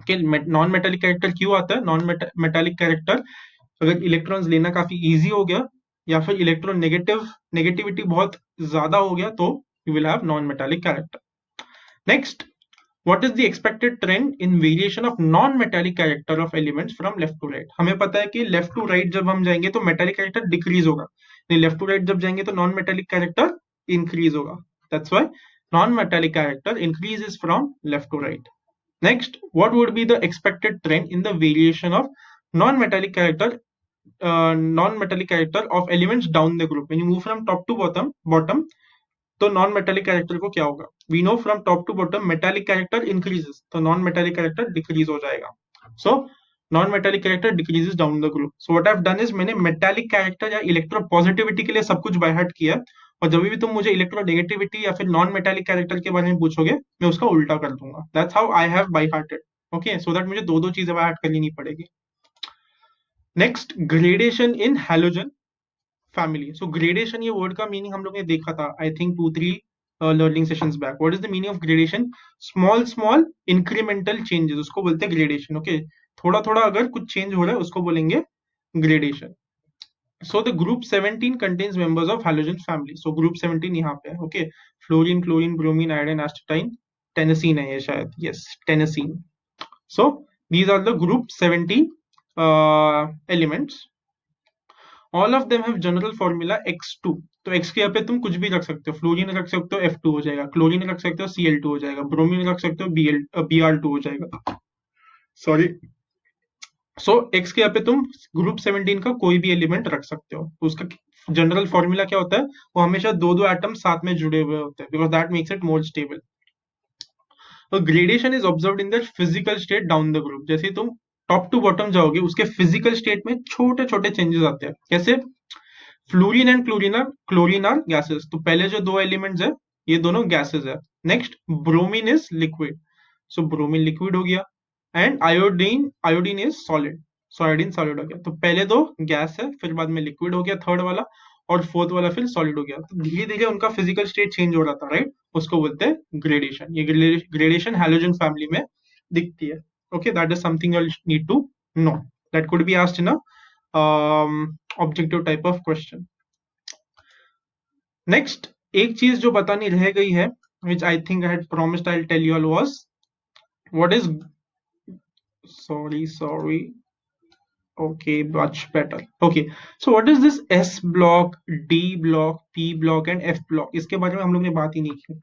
कि non metallic character क्यों आता है? Non metallic character अगर electrons लेना काफी easy हो गया या फिर इलेक्ट्रॉन नेगेटिविटी बहुत ज्यादा हो गया तो you will have non metallic character. Next, what is the expected trend in variation of non-metallic character of elements from left to right? हमें पता है कि left to right जब हम जाएंगे तो metallic character decrease होगा, नहीं left to right जब जाएंगे तो non-metallic character increase होगा. That's why non-metallic character increases from left to right. Next, what would be the expected trend in the variation of non-metallic character of elements down the group? When you move from top to bottom, तो non metallic character को क्या होगा? We know from top to bottom metallic character increases, तो non metallic character decrease हो जाएगा. सो non metallic character decreases down the group. So what I have done is मैंने metallic character या electropositivity के लिए सब कुछ बाय हार्ट किया, और जब भी तुम मुझे इलेक्ट्रो नेगेटिविटी या फिर नॉन मेटालिक कैरेक्टर के बारे में पूछोगे मैं उसका उल्टा कर दूंगा. That's how I have by hearted. Okay, so that मुझे दो दो चीजें बाय हार्ट करनी नहीं पड़ेगी. नेक्स्ट, ग्रेडेशन इन हैलोजन फैमिली. सो ग्रेडेशन, ये वर्ड का मीनिंग हम लोग ने देखा था I think 2-3 learning sessions back. What is the meaning of gradation? Small small incremental changes, उसको बोलते हैं ग्रेडेशन. ओके, थोड़ा थोड़ा अगर कुछ चेंज हो रहा है उसको बोलेंगे gradation. So the group 17 contains members of halogen family. So group 17 यहाँ पे है. Okay, fluorine, chlorine, bromine, iodine, astatine, tennessine है ये शायद. Yes, tennessine. So these are the group 17 elements. All of them have general formula X2. तो X के यहाँ पे तुम कुछ भी रख सकते हो. फ्लोरीन रख सकते हो F2 हो जाएगा, क्लोरीन रख सकते हो Cl2 हो जाएगा, ब्रोमीन रख सकते हो Br2 हो जाएगा. सॉरी. सो X के यहाँ पे तुम ग्रुप 17 का कोई भी एलिमेंट रख सकते हो. उसका जनरल फॉर्मूला क्या होता है? वो हमेशा दो दो एटम साथ में जुड़े हुए होते हैं, because that makes it more stable. Gradation is observed in the physical state down the group. जैसे तुम टॉप टू बॉटम जाओगे उसके फिजिकल स्टेट में छोटे छोटे चेंजेस आते हैं. कैसे? Fluorine and chlorine are gases. तो पहले जो दो एलिमेंट्स है ये दोनों गैसेस है. Next, bromine is liquid. So bromine liquid हो गया. And iodine is solid. So iodine solid हो गया. तो पहले दो गैस है, फिर बाद में लिक्विड हो गया थर्ड वाला, और फोर्थ वाला फिर सॉलिड हो गया. तो धीरे धीरे उनका फिजिकल स्टेट चेंज हो रहा था, राइट? उसको बोलते हैं ग्रेडेशन. ये ग्रेडेशन हैलोजन फैमिली में दिखती है. Okay, that is something you need to know. That could be asked in a objective type of question. Next, एक चीज जो बतानी रह गई है, which I think I had promised I'll tell you all, was what is sorry okay, much better. Okay, so what is this S block, D block, P block and F block? इसके बारे में हम लोग ने बात ही नहीं की.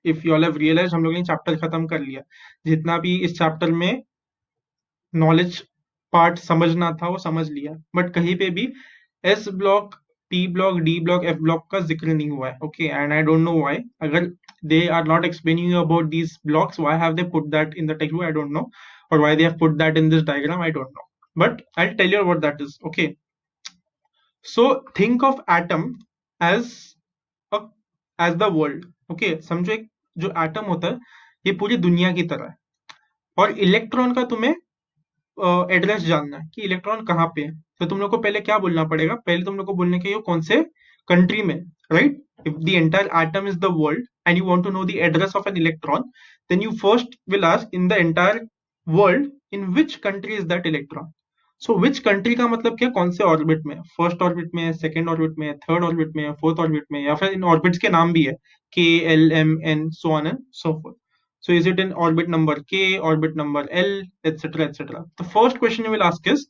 If you all have realized, हम लोग ने चैप्टर खत्म कर लिया. जितना भी इस चैप्टर में नॉलेज पार्ट समझना था वो समझ लिया, बट कहीं पे भी S block, T block, D block, F block का जिक्र नहीं हुआ है. Okay, and I don't know why. अगर they are not explaining you about these blocks, why have they put that in the textbook? I don't know. और why they have put that in this diagram? I don't know, but I will tell you what that is. Okay, so think of atom as as the world. Okay, समझो एक जो atom होता है ये पूरी दुनिया की तरह है, और इलेक्ट्रॉन का तुम्हें एड्रेस जानना है कि इलेक्ट्रॉन कहाँ पे है. तो तुम लोग को पहले क्या बोलना पड़ेगा, पहले तुम लोग को बोलने के ये कौन से कंट्री में, right? If the entire atom is the world and you want to know the address of an electron, then you first will ask in the entire world in which country is that electron. So which country का मतलब क्या, कौन से orbit में, first orbit में, second orbit में, third orbit में, fourth orbit में, या फिर इन ऑर्बिट्स के नाम भी है, K, L, M, N, so on and so forth. So is it in orbit number K, orbit number L, etc. etc. The first question you will ask is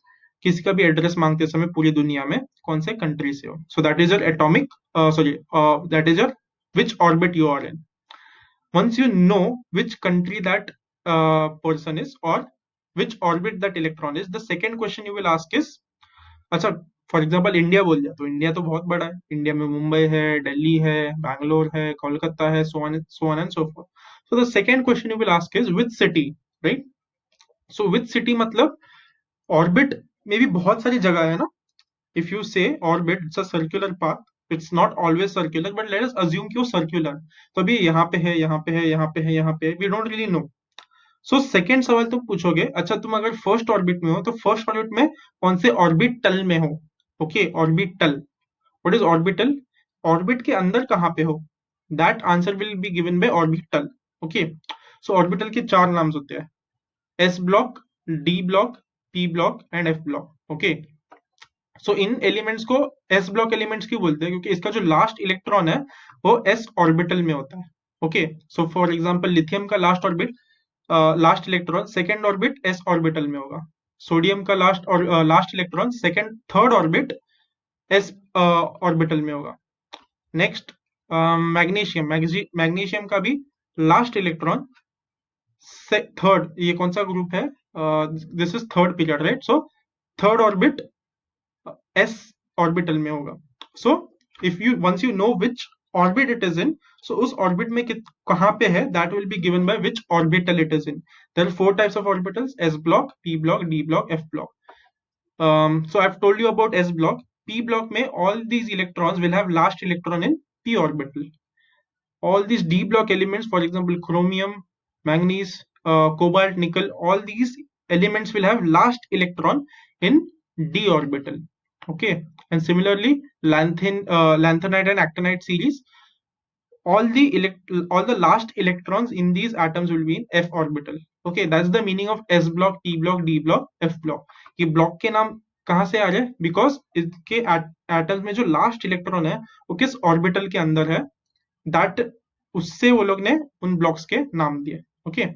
किसी का भी एड्रेस मांगते समय पूरी दुनिया में कौन से कंट्री से हो, so that is your atomic, sorry, that is your which orbit you are in. Once you know which country that person is or which orbit that electron is, the second question you will ask is, अच्छा, for example India बोल दिया तो India तो बहुत बड़ा है, India में मुंबई है, दिल्ली है, बैंगलोर है, कोलकाता है, so on and so forth. So the second question you will ask is which city, right? So which city मतलब ऑर्बिट में भी बहुत सारी जगह है ना. If you say orbit, it's a circular path. It's not always circular, but let us assume कि वो circular. तो अभी यहाँ पे है, यहाँ पे है, यहाँ पे है, यहाँ पे है. We don't really know. So second सवाल तुम पूछोगे, अच्छा तुम अगर फर्स्ट ऑर्बिट में हो तो फर्स्ट ऑर्बिट में कौन से ऑर्बिटल में हो. Okay, orbital. What is orbital? Orbit के अंदर कहाँ पे हो, that answer will be given bye orbital. Okay, so orbital के चार नाम होते हैं, S block, D block, P block and F block. Okay, so in elements को एस ब्लॉक एलिमेंट्स क्यों बोलते हैं, क्योंकि इसका जो लास्ट इलेक्ट्रॉन है वो एस ऑर्बिटल में होता है. Okay, so for example lithium का last orbit, last electron second orbit S orbital में होगा. सोडियम का लास्ट और last electron second third orbit S orbital में होगा. नेक्स्ट मैग्नीशियम, मैग्नीशियम का भी लास्ट इलेक्ट्रॉन थर्ड, ये कौन सा ग्रुप है, this is third period, right? So third orbit S orbital में होगा. So if you once you know which orbit it is in, so उस ऑर्बिट में कहां पे है, that will be given by which orbital it is in. There are four types of orbitals, S block, P block, D block, F block. So I've told you about s block. P block में all these electrons will have last electron in p orbital. All these d block elements, for example chromium, manganese, cobalt, nickel, all these elements will have last electron in d orbital. Okay, and similarly lanthanide and actinide series, all the last electrons in these atoms will be in f orbital. Okay, that's the meaning of s block, p block, d block, f block. ये block के नाम कहाँ से आ रहे, because इसके atoms में जो last electron है वो किस ऑर्बिटल के अंदर है, दैट उससे वो लोग ने उन ब्लॉक्स के नाम दिए. Okay,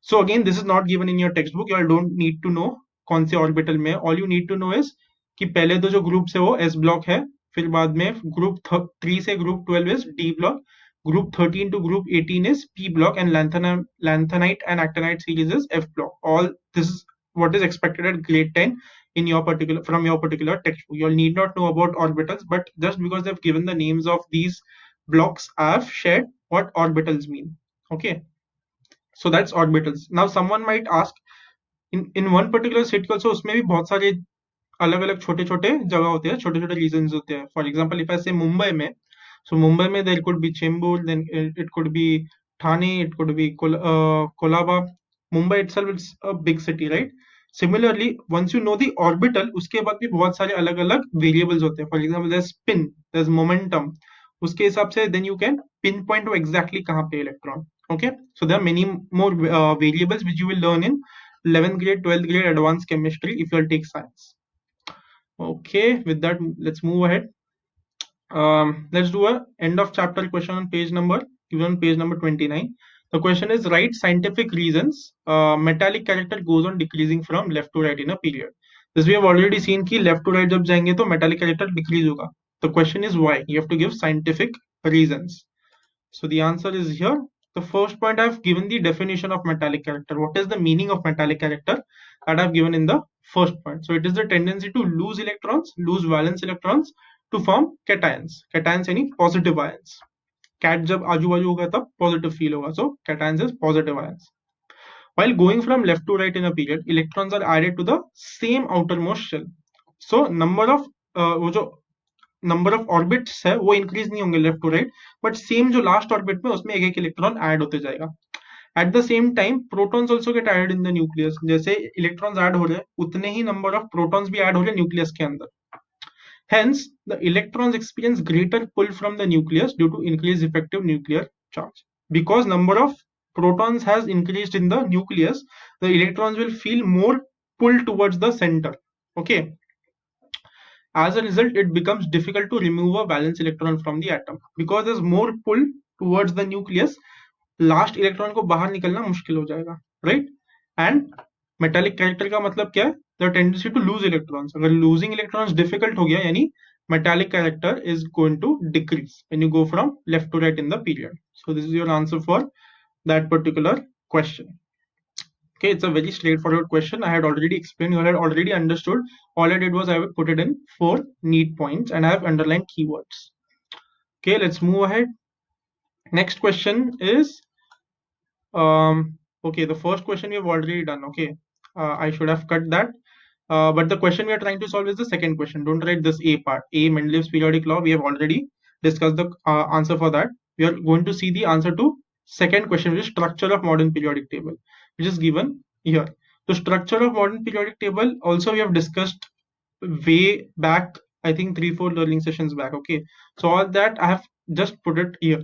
so again this is not given in your text book, you don't need to know कौन से ऑर्बिटल में. All you need to know is कि पहले तो जो ग्रुप है वो एस ब्लॉक है, फिर बाद में ग्रुप 3 से group 12 is D block, group 13 to group 18 is p block, and lanthanide and actinide series is f block. All this is what is expected at grade 10 in your particular, from your particular textbook. You'll need not know about orbitals, but just because they've given the names of these blocks, I have shared what orbitals mean. Okay, so that's orbitals. Now someone might ask, in one particular city also उसमें भी बहुत सारे अलग अलग छोटे छोटे जगह होते हैं, छोटे छोटे रीजन होते हैं. फॉर एग्जाम्पल इफ आई से मुंबई में, so Mumbai mein there could be Chembur, then it could be Thane, it could be Kolaba. Mumbai itself is a big city, right? Similarly, once you know the orbital, उसके बाद भी बहुत सारे अलग अलग variables होते हैं. For example, there's spin, there's momentum. उसके हिसाब से then you can pinpoint to exactly कहाँ पे electron. Okay, so there are many more variables which you will learn in 11th grade, 12th grade advanced chemistry if you'll take science. Okay, with that, let's move ahead. Let's do a end of chapter question on page number, given on page number 29. The question is, write scientific reasons metallic character goes on decreasing from left to right in a period. This we have already seen कि left to right जब जाएंगे तो metallic character decrease होगा. The question is why. You have to give scientific reasons. So the answer is here. The first point, I have given the definition of metallic character. What is the meaning of metallic character? That I have given in the first point. So it is the tendency to lose electrons, lose valence electrons, to form cations. Cations यानी positive ions. Cat जब आजू बाजू होगा तब positive feel होगा. So cations is positive ions. While going from left to right in a period, electrons are added to the same outermost shell. So number of वो जो number of orbits वो increase नहीं होंगे left to right, but same जो last orbit में उसमें एक एक इलेक्ट्रॉन ऐड होते जाएगा. At the same time, protons also get added in the nucleus. जैसे electrons add हो रहे हैं, उतने ही number of protons भी add हो रहे हैं nucleus के अंदर. Hence, the electrons experience greater pull from the nucleus due to increased effective nuclear charge. Because number of protons has increased in the nucleus, the electrons will feel more pull towards the center. Okay. As a result, it becomes difficult to remove a valence electron from the atom. Because there's more pull towards the nucleus, last electron को बाहर निकलना मुश्किल हो जाएगा, right? And metallic character का मतलब क्या है? The tendency to lose electrons. अगर losing electrons difficult हो गया, यानी metallic character is going to decrease when you go from left to right in the period. So this is your answer for that particular question. Okay, it's a very straightforward question. I had already explained, you had already understood. All I did was I would put it in 4 neat points and I have underlined keywords. Okay, let's move ahead. Next question is okay, the first question we have already done. Okay, I should have cut that. But the question we are trying to solve is the second question. Don't write this A part. A, Mendeleev's periodic law. We have already discussed the answer for that. We are going to see the answer to second question, which is structure of modern periodic table, which is given here. The structure of modern periodic table also we have discussed way back, I think 3-4 learning sessions back. Okay, so all that I have just put it here.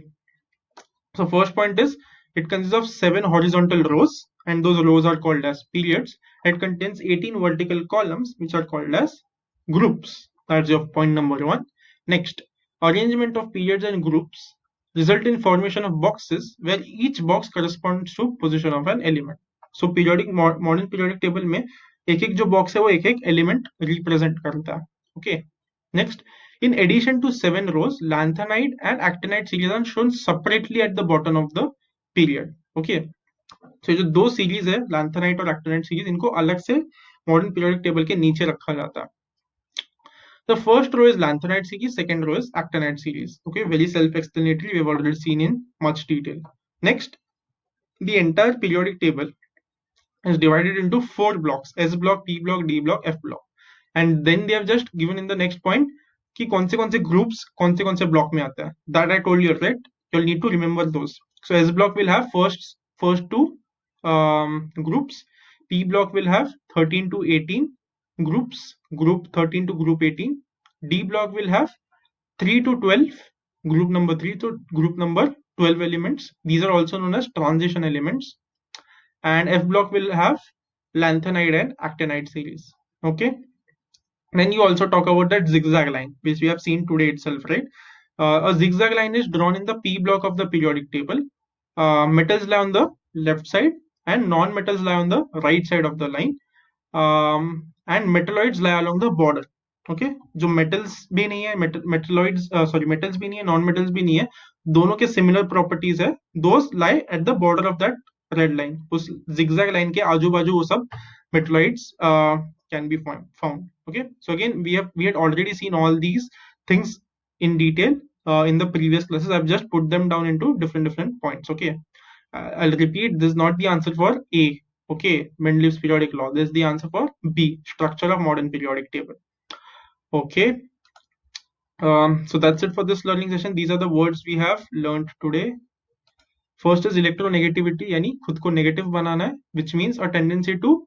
So first point is it consists of 7 horizontal rows and those rows are called as periods. It contains 18 vertical columns which are called as groups. That's your point number 1. Next, arrangement of periods and groups result in formation of boxes where each box corresponds to position of an element. So periodic modern periodic table में एक एक जो box है वो एक एक element represent करता है. Okay. Next, in addition to 7 rows, lanthanide and actinide series are shown separately at the bottom of the period. Okay. So जो दो सीरीज है lanthanide और actinide सीरीज, इनको अलग से मॉडर्न पीरियोडिक टेबल के नीचे रखा जाता है. The first row is lanthanide series, second row is actinide series. Okay, very self-explanatory. We have already seen in much detail. Next, the entire periodic table is divided into 4 blocks: S block, P block, D block, F block. And then they have just given in the next point कि कौन से groups कौन से block में आता है. That I told you, right? You'll need to remember those. So S block will have first two groups. P block will have 13 to 18 groups, group 13 to group 18. D block will have 3 to 12, group number 3 to group number 12 elements. These are also known as transition elements. And F block will have lanthanide and actinide series. Okay. Then you also talk about that zigzag line, which we have seen today itself, right? A zigzag line is drawn in the P block of the periodic table. Metals lie on the left side and non-metals lie on the right side of the line. And metalloids lie along the border. Okay, जो metals भी नहीं है, metals भी नहीं है, non-metals भी नहीं है, दोनों के similar properties है, those lie at the border of that red line. उस zigzag line के आजू बाजू वो सब metalloids can be found. Okay, so again we had already seen all these things in detail in the previous classes. I've just put them down into different points. Okay, I'll repeat, this is not the answer for A. Okay, Mendeleev's periodic law. This is the answer for B, structure of modern periodic table. Okay, so that's it for this learning session. These are the words we have learned today. First is electronegativity, यानी खुद को negative बनाना है, which means a tendency to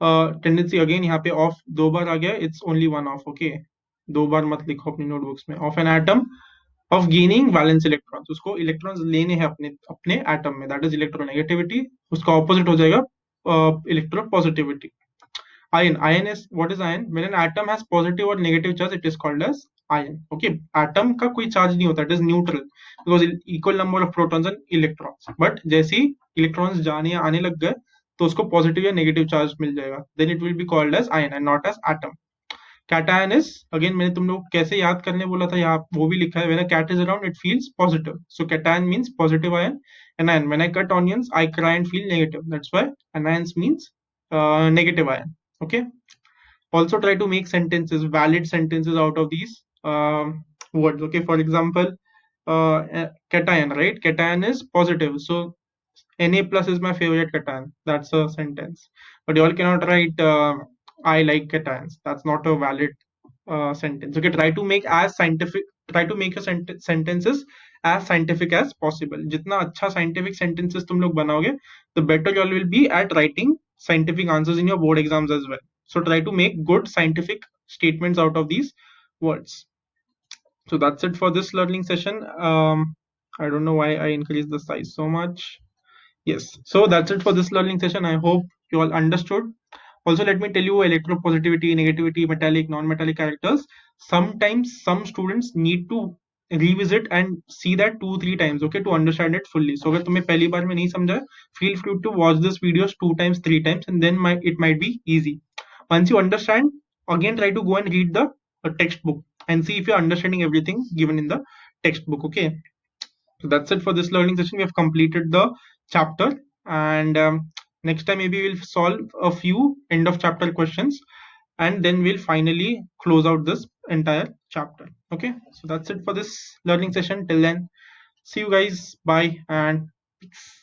tendency, again यहाँ पे off 2 बार आ गया, it's only one off. Okay, 2 बार मत लिखो अपनी notebooks में. Of an atom of gaining valence electrons, उसको electrons लेने हैं अपने atom में, that is electronegativity. उसका opposite हो जाएगा electropositivity. Ion is, what is ion? When an atom has positive or negative charge, it is called as ion. Okay, atom का कोई charge नहीं होता, it is neutral because equal number of protons and electrons. But जैसे ही electrons जाने या आने लग गए तो उसको positive या negative charge मिल जाएगा, then it will be called as ion and not as atom. Cation is, again मैंने तुम लोग कैसे याद करने बोला था, यहाँ वो भी लिखा है, when a cat is around it feels positive, so cation means positive ion. Anion, when I cut onions I cry and feel negative, that's why anions means negative ion. Okay, also try to make sentences, valid sentences out of these words. Okay, for example, cation, right? Cation is positive, so Na plus is my favorite cation, that's a sentence. But you all cannot write I like cations, that's not a valid sentence. Okay, try to make your sentences as scientific as possible. जितना अच्छा scientific sentences तुम लोग बनाओगे, the better you all will be at writing scientific answers in your board exams as well. So try to make good scientific statements out of these words. So that's it for this learning session. I don't know why I increased the size so much. Yes, so that's it for this learning session. I hope you all understood. Also, let me tell you, electropositivity, negativity, metallic, non-metallic characters. Sometimes some students need to revisit and see that 2 3 times, okay, to understand it fully. So अगर तुम्हें पहली बार में नहीं समझा, feel free to watch this videos 2 times 3 times, and then it might be easy. Once you understand, again try to go and read the textbook and see if you're understanding everything given in the textbook. Okay, so that's it for this learning session. We have completed the chapter, and next time maybe we'll solve a few end of chapter questions, and then we'll finally close out this entire chapter. Okay, so that's it for this learning session. Till then, see you guys. Bye and peace.